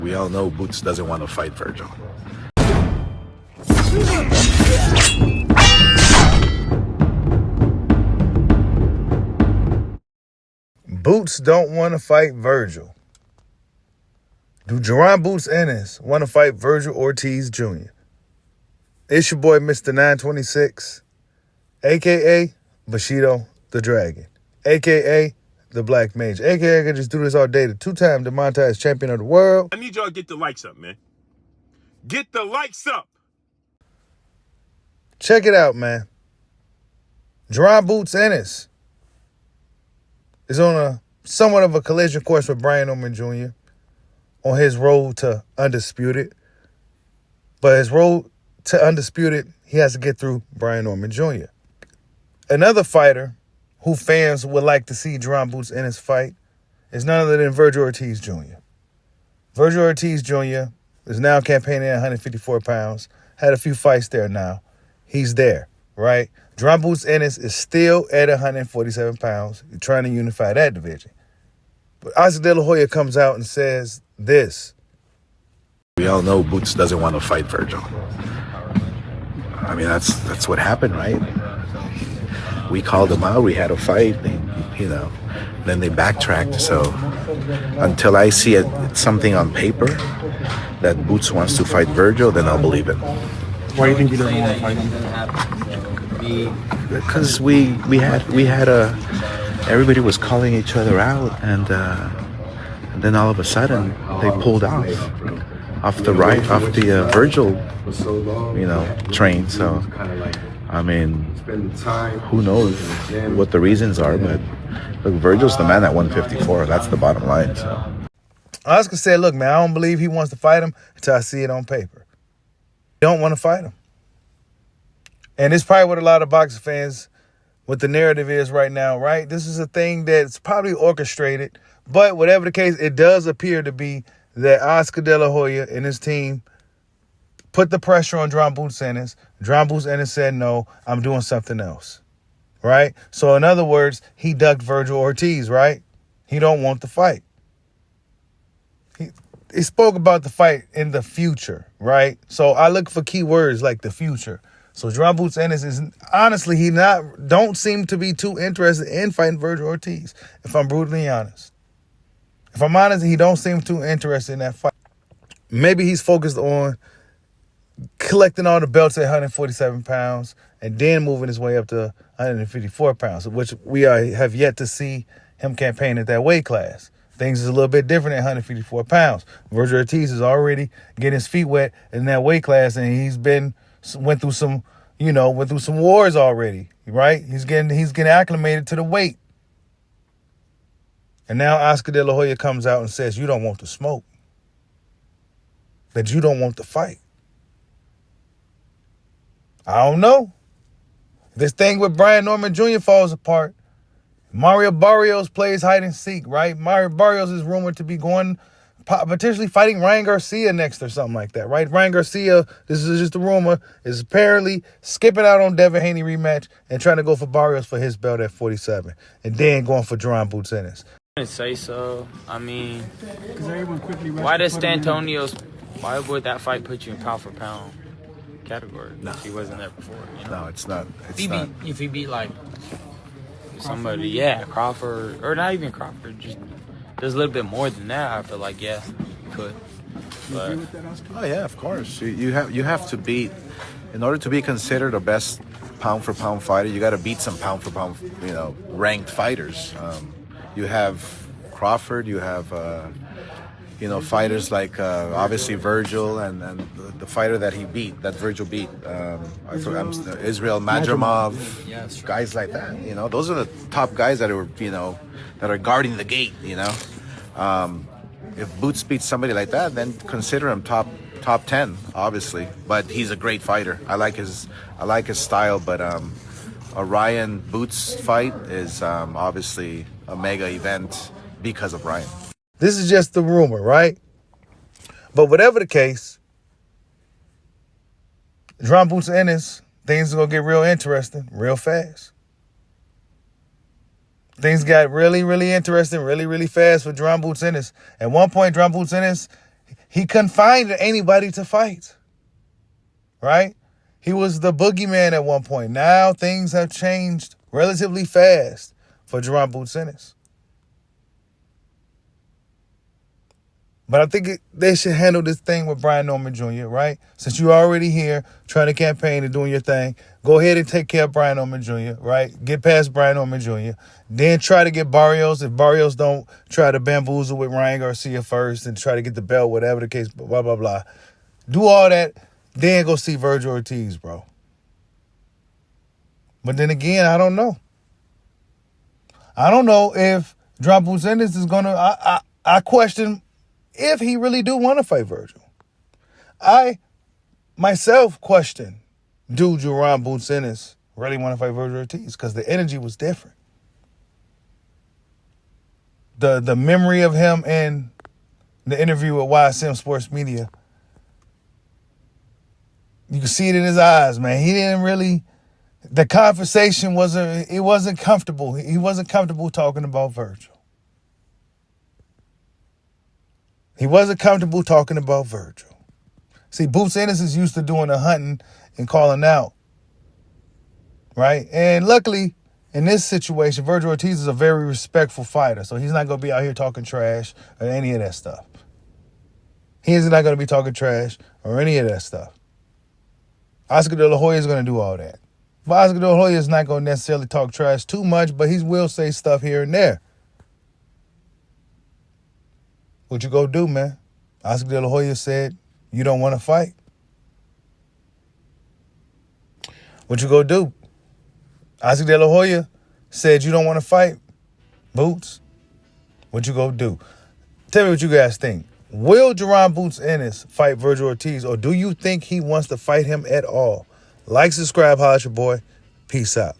We all know Boots doesn't want to fight Vergil. Boots don't want to fight Vergil. Do Jaron Boots Ennis want to fight Vergil Ortiz Jr.? It's your boy, Mr. 926, a.k.a. Bushido the Dragon, a.k.a. the Black Mage, a.k.a. I can just do this all day. The two-time demonetized champion of the world. I need y'all to get the likes up, man. Get the likes up. Check it out, man. Jaron Boots Ennis is on a somewhat of a collision course with Brian Norman Jr. on his road to undisputed. But his road to undisputed, he has to get through Brian Norman Jr. Another fighter who fans would like to see Jaron Boots Ennis fight is none other than Vergil Ortiz Jr. Vergil Ortiz Jr. is now campaigning at 154 pounds. Had a few fights there now. He's there, right? Jaron Boots Ennis is still at 147 pounds. You're trying to unify that division. But Dela Hoya comes out and says this. We all know Boots doesn't want to fight Vergil. I mean, that's what happened, right? We called him out. We had a fight, then they backtracked. So until I see something on paper that Boots wants to fight Vergil, then I'll believe it. Why do you think he doesn't want to fight him? Because we had everybody was calling each other out, and then all of a sudden they pulled off the Vergil, train. So I mean, who knows what the reasons are, but look, Vergil's the man at 154. That's the bottom line. So Oscar said, look, man, I don't believe he wants to fight him until I see it on paper. He don't want to fight him. And it's probably what a lot of boxing fans, what the narrative is right now, right? This is a thing that's probably orchestrated. But whatever the case, it does appear to be that Oscar De La Hoya and his team put the pressure on Jaron Boots Ennis. Jaron Boots Ennis said, no, I'm doing something else, right? So in other words, he ducked Vergil Ortiz, right? He don't want the fight. He spoke about the fight in the future, right? So I look for key words like the future. So Jaron Boots Ennis is honestly, don't seem to be too interested in fighting Vergil Ortiz, if I'm brutally honest. If I'm honest, he don't seem too interested in that fight. Maybe he's focused on collecting all the belts at 147 pounds and then moving his way up to 154 pounds, which we have yet to see him campaign at that weight class. Things is a little bit different at 154 pounds. Vergil Ortiz is already getting his feet wet in that weight class, and he's went through some wars already, right? He's getting acclimated to the weight. And now Oscar De La Hoya comes out and says, you don't want to smoke. That you don't want to fight. I don't know. This thing with Brian Norman Jr. falls apart. Mario Barrios plays hide and seek, right? Mario Barrios is rumored to be potentially fighting Ryan Garcia next or something like that, right? Ryan Garcia, this is just a rumor, is apparently skipping out on Devin Haney rematch and trying to go for Barrios for his belt at 47 and then going for Jaron Boots Ennis. I wouldn't say so. I mean, why would that fight put you in pound for pound category? No. He wasn't there before. no, it's not. If he beat like somebody, yeah, Crawford, or not even Crawford, just there's a little bit more than that. I feel like, yeah, he could. But Oh yeah, of course. You have to beat, in order to be considered the best pound for pound fighter. You got to beat some pound for pound, ranked fighters. You have Crawford. You have fighters like obviously Vergil and the fighter that Vergil beat. Israel Madrimov. Yes. Guys like that. Those are the top guys that are guarding the gate. If Boots beats somebody like that, then consider him top 10, obviously. But he's a great fighter. I like his style. But a Ryan Boots fight is obviously a mega event because of Ryan. This is just the rumor, right? But whatever the case, Jaron Boots Ennis, things are going to get real interesting real fast. Things got really, really interesting really, really fast for Jaron Boots Ennis. At one point, Jaron Boots Ennis, He couldn't find anybody to fight, right? He was the boogeyman at one point. Now things have changed relatively fast for Jaron Ennis. But I think they should handle this thing with Brian Norman Jr., right? Since you're already here trying to campaign and doing your thing, go ahead and take care of Brian Norman Jr., right? Get past Brian Norman Jr. Then try to get Barrios. If Barrios don't, try to bamboozle with Ryan Garcia first and try to get the belt, whatever the case, blah, blah, blah. Do all that, then go see Vergil Ortiz, bro. But then again, I don't know. I don't know if Jaron Ennis is going to... I question if he really do want to fight Vergil. I, myself, question, do Jaron Ennis really want to fight Vergil Ortiz? Because the energy was different. The memory of him in the interview with YSM Sports Media, you can see it in his eyes, man. He didn't really... The conversation wasn't comfortable. He wasn't comfortable talking about Vergil. He wasn't comfortable talking about Vergil. See, Boots Ennis is used to doing the hunting and calling out, right? And luckily, in this situation, Vergil Ortiz is a very respectful fighter, so he's not going to be out here talking trash or any of that stuff. He's not going to be talking trash or any of that stuff. Oscar De La Hoya is going to do all that. But Oscar De La Hoya is not going to necessarily talk trash too much, but he will say stuff here and there. What you go do, man? Oscar De La Hoya said, you don't want to fight. What you go do? Oscar De La Hoya said, you don't want to fight. Boots, what you go do? Tell me what you guys think. Will Jaron Ennis fight Vergil Ortiz, or do you think he wants to fight him at all? Like, subscribe, holla at your boy. Peace out.